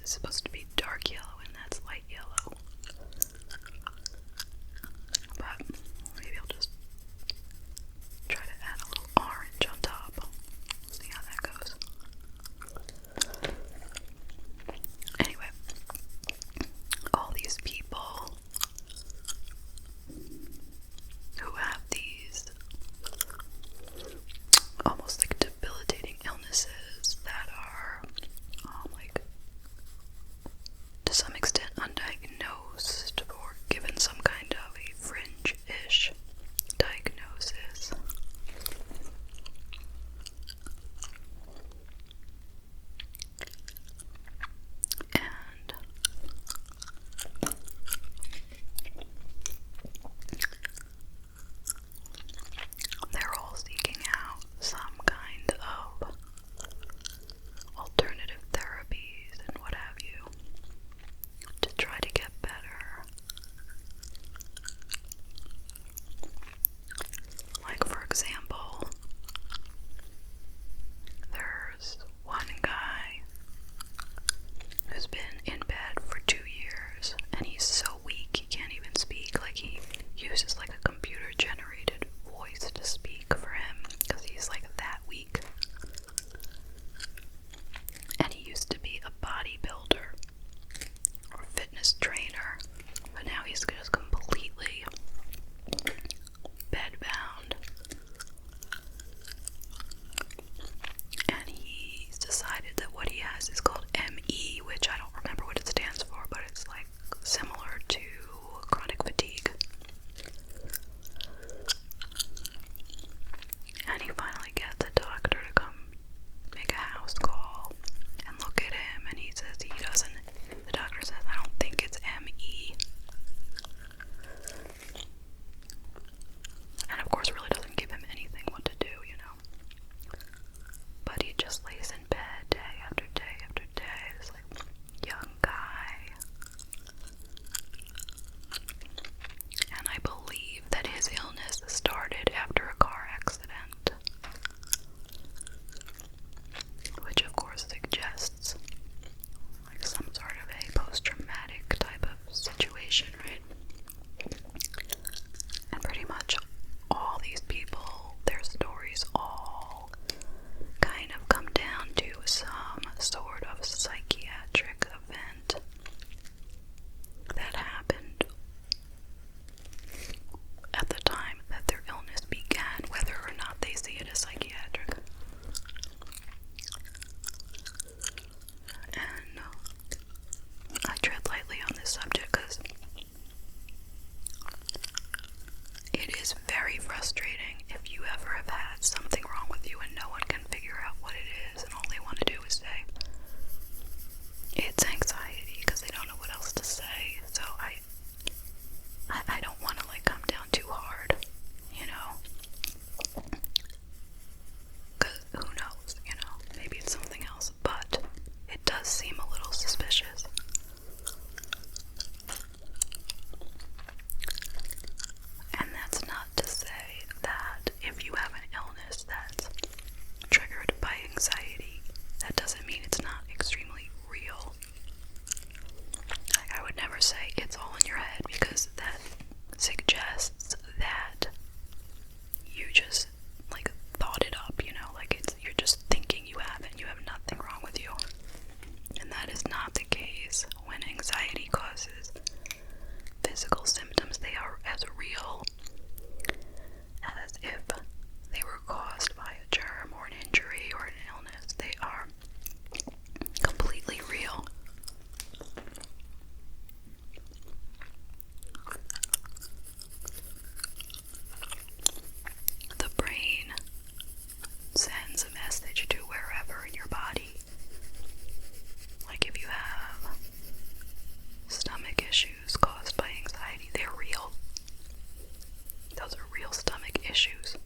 is supposed to be dark yellow and that's light yellow. But maybe I'll just try to add a little orange on top. See how that goes. Anyway, all these people who have these almost like debilitating illnesses that are like to some extent undiagnosed or given some kind of a fringe-ish diagnosis. And they're all seeking out some kind of alternative therapies and what have you to try to get better. Like, for example, there's one guy who's been in bed for 2 years, and he's so weak he can't even speak. Like, he uses like a computer generated voice to speak for him because he's like that weak. And he used to be a bodybuilder or fitness trainer, but now he's just completely bedbound. And he's decided that what he has is called ME, which I don't remember what it stands for, but it's like similar to chronic fatigue. And he finally gets a doctor to come make a house call and look at him, and he says the doctor says, I don't think it's ME. And of course really doesn't give him anything what to do, you know. But he just lays in bed day after day after day, this like young guy. And I believe that his illness started after a car accident, which of course suggests like some sort of a post-traumatic type of situation, right? And pretty much all these people, their stories all kind of come down to some sort of psychiatric event that happened at the time that their illness began, whether or not they see it as psychiatric. And I tread lightly on this subject because it is very frustrating if you ever have had something wrong with you and no one can figure out what it is, and all they want to do is say it's anxiety because they don't know what else to say. So I don't want to like come down too hard, you know, because who knows, you know, maybe it's something else, but it does seem a little suspicious. And that's not to say that if you have an illness that's triggered by anxiety, that doesn't mean it's not extremely real. Like, I would never say it's all in your head, because that suggests that you just like thought it up, you know, like you're just thinking you have it, you have nothing wrong with you. And that is not the case. When anxiety causes physical symptoms, they are as real as if they were caused by a germ or an injury or an illness. They are completely real. The brain sends a message to wherever in your body. Like if you have stomach issues caused by anxiety, they're real. Those are real stomach issues.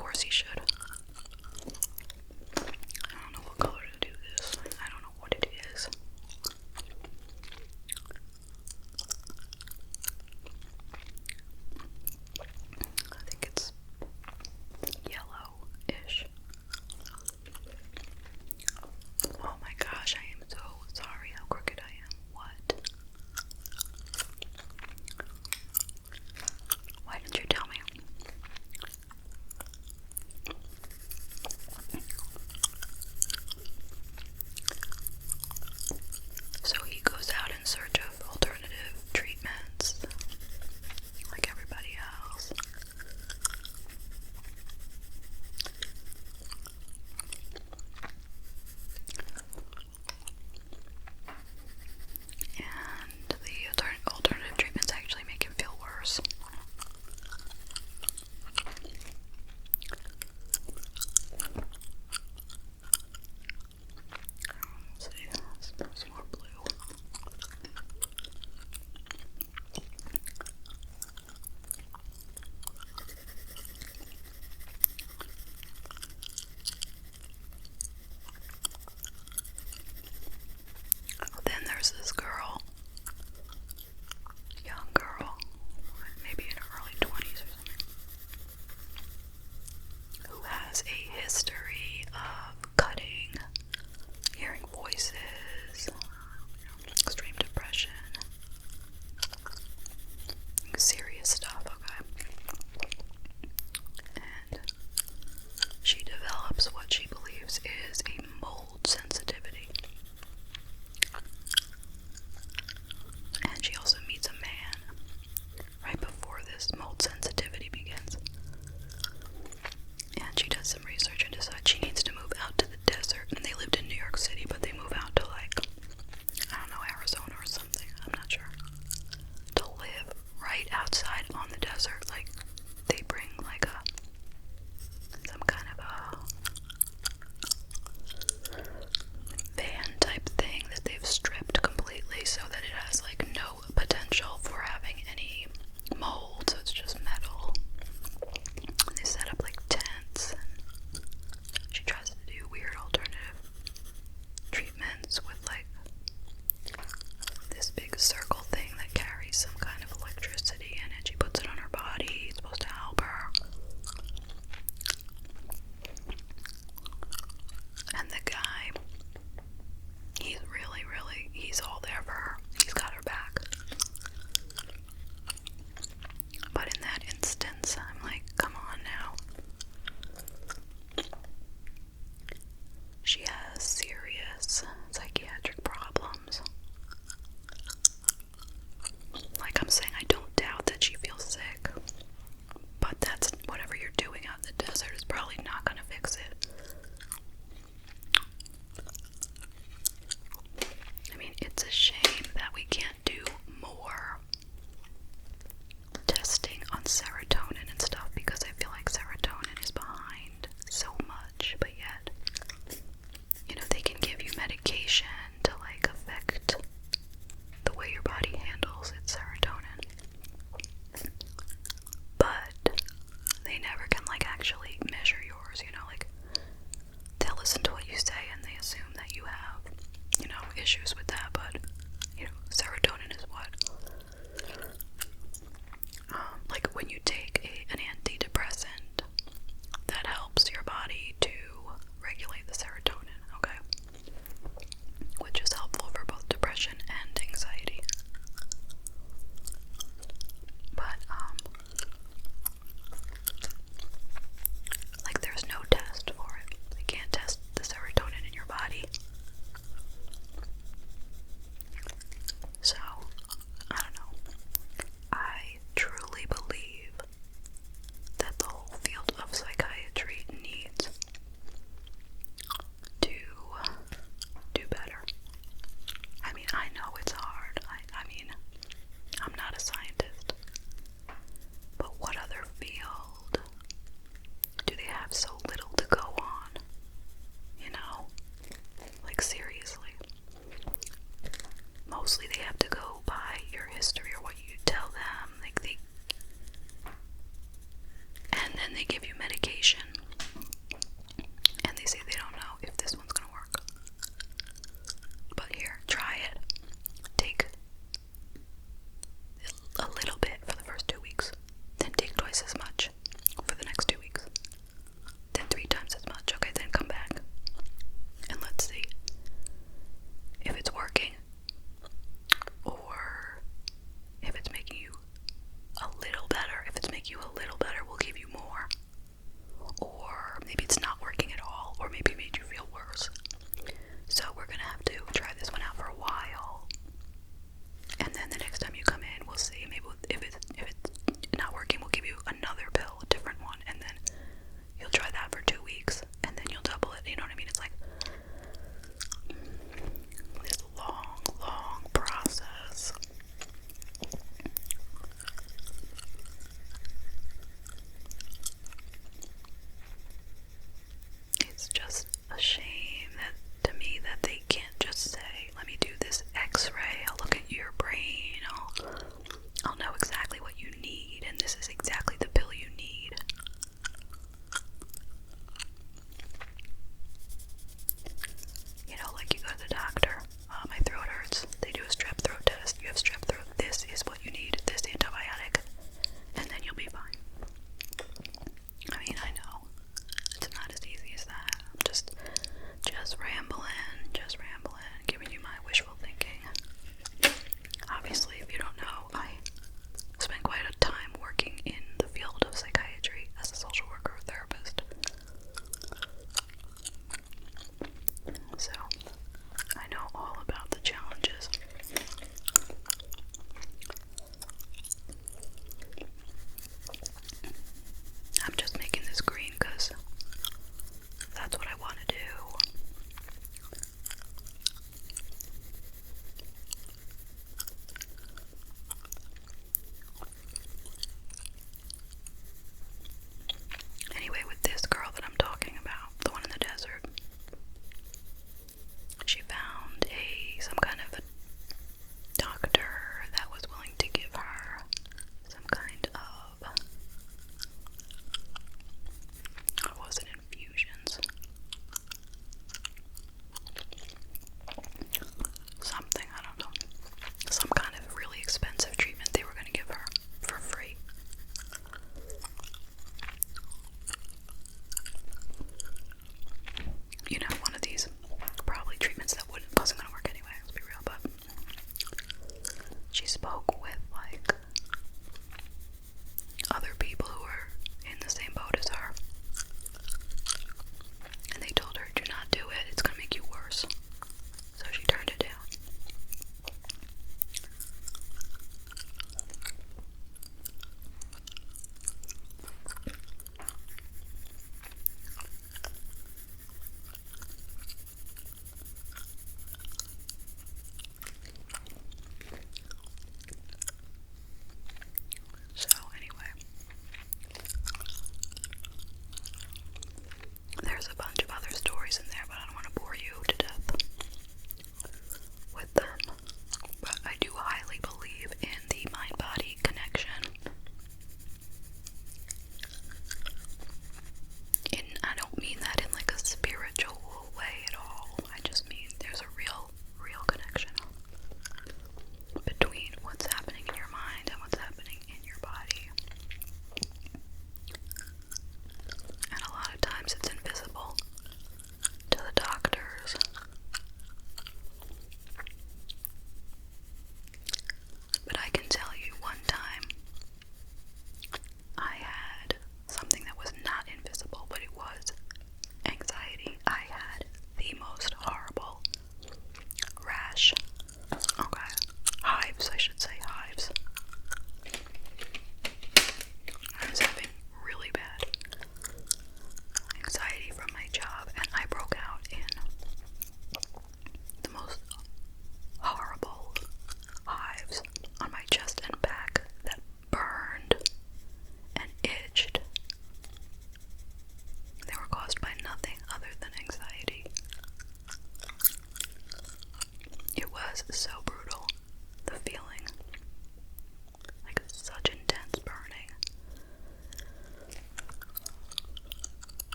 course